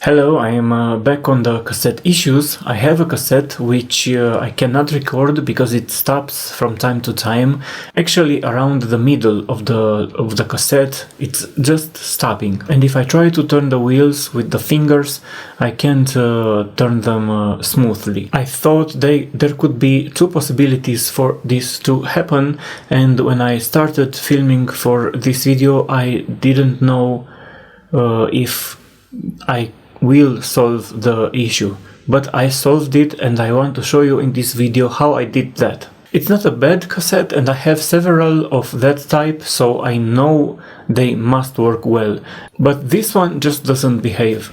Hello, I am back on the cassette issues. I have a cassette which I cannot record because it stops from time to time. Actually, around the middle of the cassette, it's just stopping. And if I try to turn the wheels with the fingers, I can't turn them smoothly. I thought there could be two possibilities for this to happen, and when I started filming for this video, I didn't know if I will solve the issue, but I solved it and I want to show you in this video how I did that. It's not a bad cassette and I have several of that type, so I know they must work well, but this one just doesn't behave.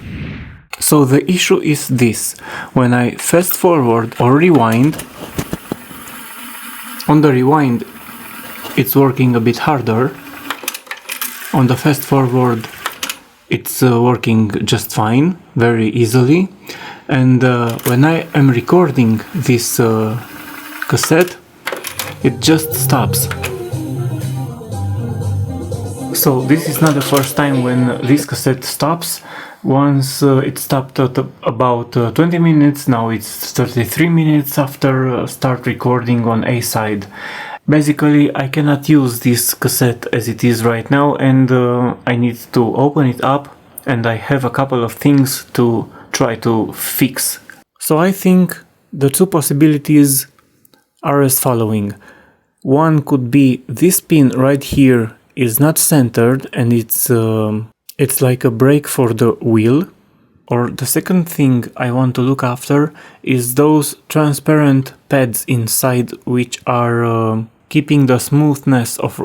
So the issue is this: when I fast forward or rewind, on the rewind it's working a bit harder, on the fast forward it's working just fine, very easily, and when I am recording this cassette, it just stops. So this is not the first time when this cassette stops. Once it stopped at about 20 minutes, now it's 33 minutes after start recording on A side. Basically, I cannot use this cassette as it is right now, and I need to open it up, and I have a couple of things to try to fix. So I think the two possibilities are as following. One could be this pin right here is not centered and it's like a brake for the wheel. Or the second thing I want to look after is those transparent pads inside, which are keeping the smoothness of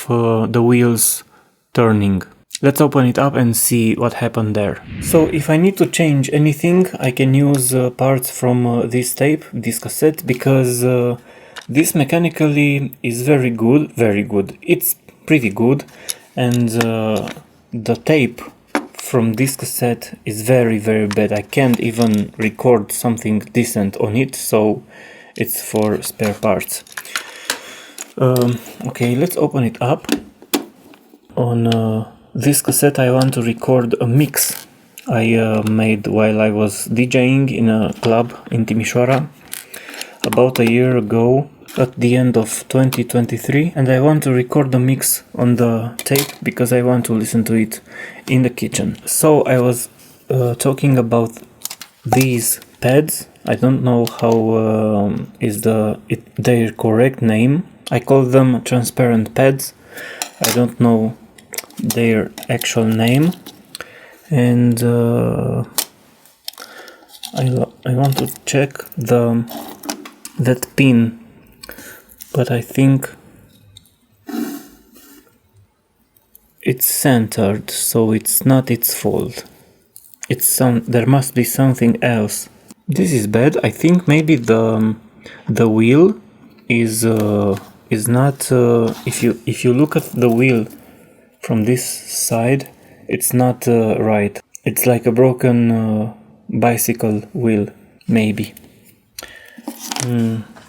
the wheels turning. Let's open it up and see what happened there. So if I need to change anything, I can use parts from this tape, this cassette, because this mechanically is very good. It's pretty good, and the tape from this cassette is very bad. I can't even record something decent on it, so it's for spare parts. Okay, let's open it up. On this cassette I want to record a mix I made while I was DJing in a club in Timișoara about a year ago at the end of 2023, and I want to record the mix on the tape because I want to listen to it in the kitchen. So I was talking about these pads. I don't know how is their correct name. I call them transparent pads. I don't know their actual name, and I want to check that pin, but I think it's centered, so it's not its fault. There must be something else. This is bad. I think maybe the wheel is not. If you look at the wheel from this side, it's not right. It's like a broken bicycle wheel, maybe.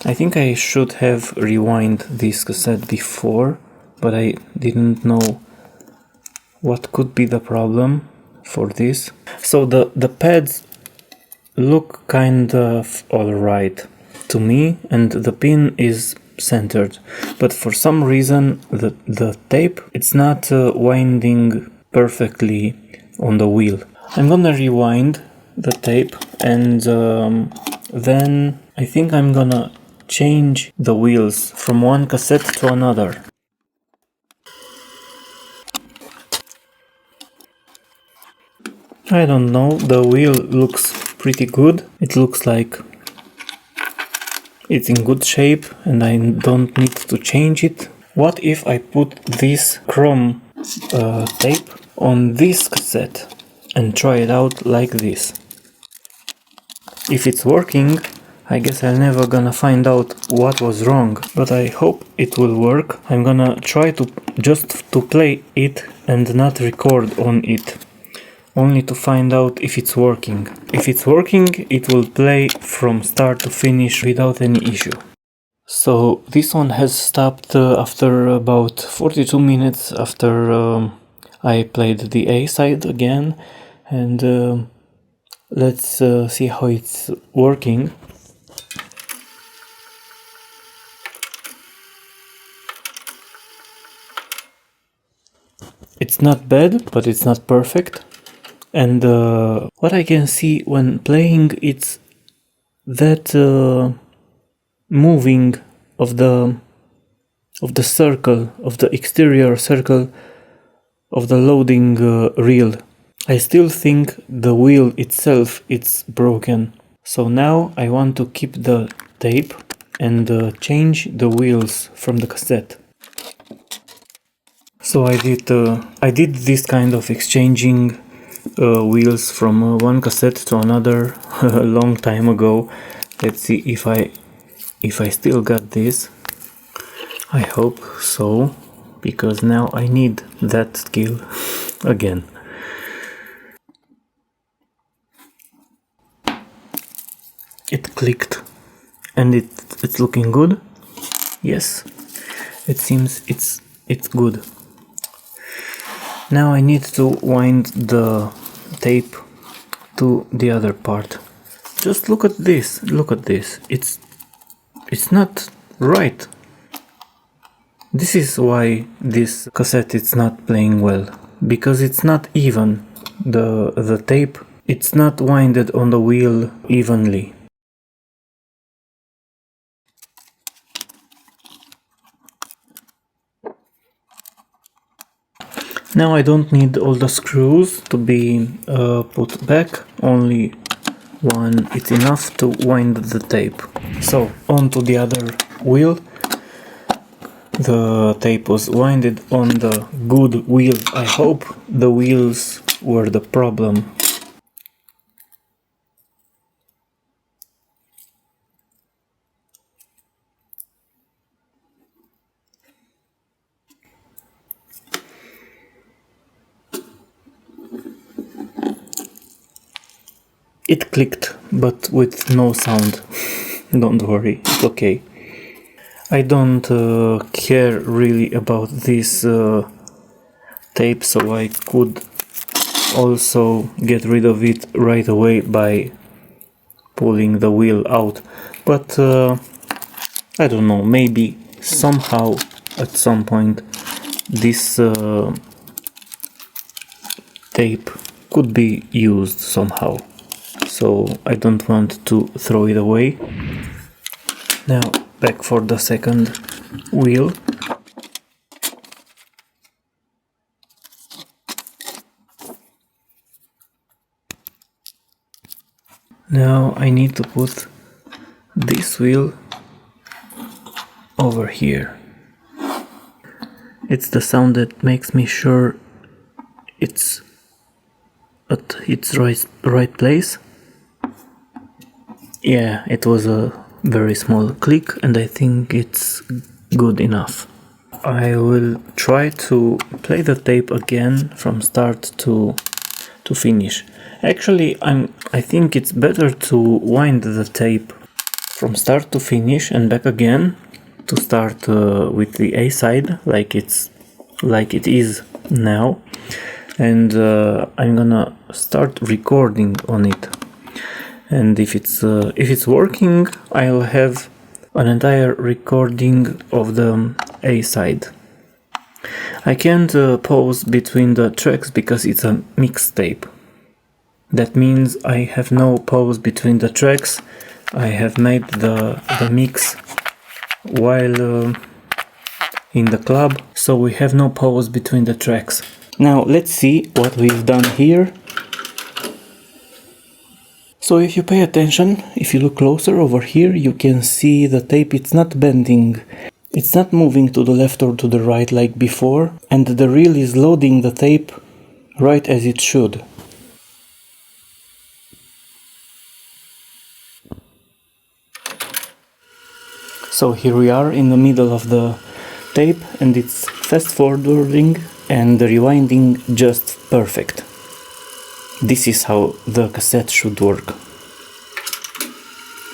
I think I should have rewind this cassette before, but I didn't know what could be the problem for this. So the pads look kind of alright to me, and the pin is centered, but for some reason the tape, it's not winding perfectly on the wheel. I'm gonna rewind the tape, and then I think I'm gonna change the wheels from one cassette to another. I don't know, the wheel looks pretty good. It looks like it's in good shape and I don't need to change it. What if I put this chrome tape on this cassette and try it out like this? If it's working, I guess I'm never gonna find out what was wrong, but I hope it will work. I'm gonna try to play it and not record on it, only to find out if it's working. If it's working, it will play from start to finish without any issue. So this one has stopped after about 42 minutes after I played the A side again, and Let's see how it's working. It's not bad, but it's not perfect. And what I can see when playing, it's that moving of the circle, of the exterior circle of the loading reel. I still think the wheel itself it's broken. So now I want to keep the tape and change the wheels from the cassette. So I did this kind of exchanging wheels from one cassette to another a long time ago. Let's see if I still got this. I hope so, because now I need that skill again. It clicked and it's looking good. Yes, it seems it's good. Now I need to wind the tape to the other part. Just look at this, it's not right. This is why this cassette is not playing well, because it's not even. The tape, it's not winded on the wheel evenly. Now I don't need all the screws to be put back, only one, it's enough to wind the tape. So on to the other wheel. The tape was winded on the good wheel. I hope the wheels were the problem. It clicked, but with no sound. Don't worry, it's okay. I don't care really about this tape, so I could also get rid of it right away by pulling the wheel out. But I don't know, maybe somehow at some point this tape could be used somehow. So I don't want to throw it away. Now back for the second wheel. Now I need to put this wheel over here. It's the sound that makes me sure it's at its right place. Yeah, it was a very small click and I think it's good enough. I will try to play the tape again from start to finish. Actually, I think it's better to wind the tape from start to finish and back again to start with the A side like it is now, and I'm gonna start recording on it. And if it's working, I'll have an entire recording of the A side. I can't pause between the tracks because it's a mixtape. That means I have no pause between the tracks. I have made the mix while in the club, so we have no pause between the tracks. Now let's see what we've done here. So if you pay attention, if you look closer over here, you can see the tape, it's not bending. It's not moving to the left or to the right like before, and the reel is loading the tape right as it should. So here we are in the middle of the tape and it's fast forwarding and rewinding just perfect. This is how the cassette should work.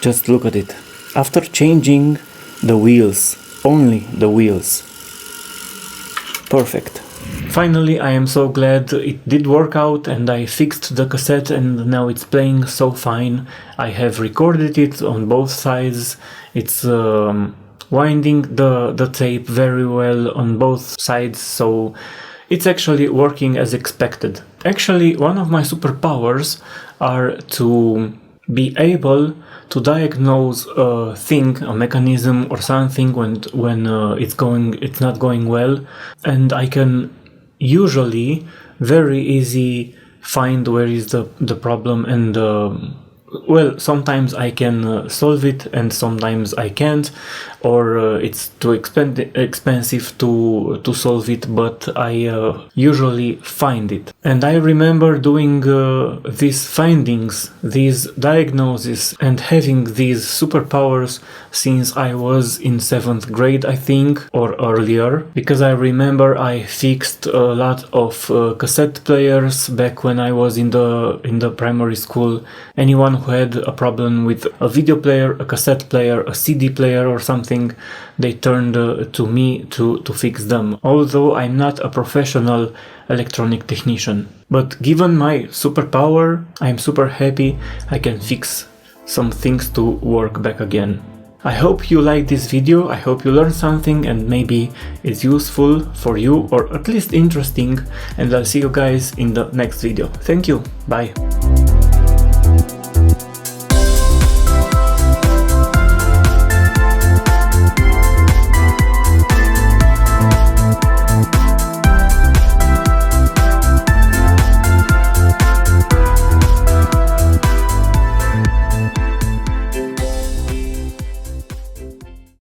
Just look at it. After changing the wheels, only the wheels. Perfect. Finally, I am so glad it did work out and I fixed the cassette and now it's playing so fine. I have recorded it on both sides. It's winding the tape very well on both sides, so it's actually working as expected. Actually, one of my superpowers are to be able to diagnose a thing, a mechanism or something when it's not going well, and I can usually very easy find where is the problem, and well, sometimes I can solve it and sometimes I can't, or it's too expensive to solve it, but I usually find it. And I remember doing these findings, these diagnoses, and having these superpowers since I was in 7th grade, I think, or earlier, because I remember I fixed a lot of cassette players back when I was in the primary school. Anyone who had a problem with a video player, a cassette player, a CD player or something, they turned to me to fix them, although I'm not a professional electronic technician. But given my superpower, I'm super happy I can fix some things to work back again. I hope you liked this video, I hope you learned something and maybe it's useful for you or at least interesting, and I'll see you guys in the next video. Thank you, bye!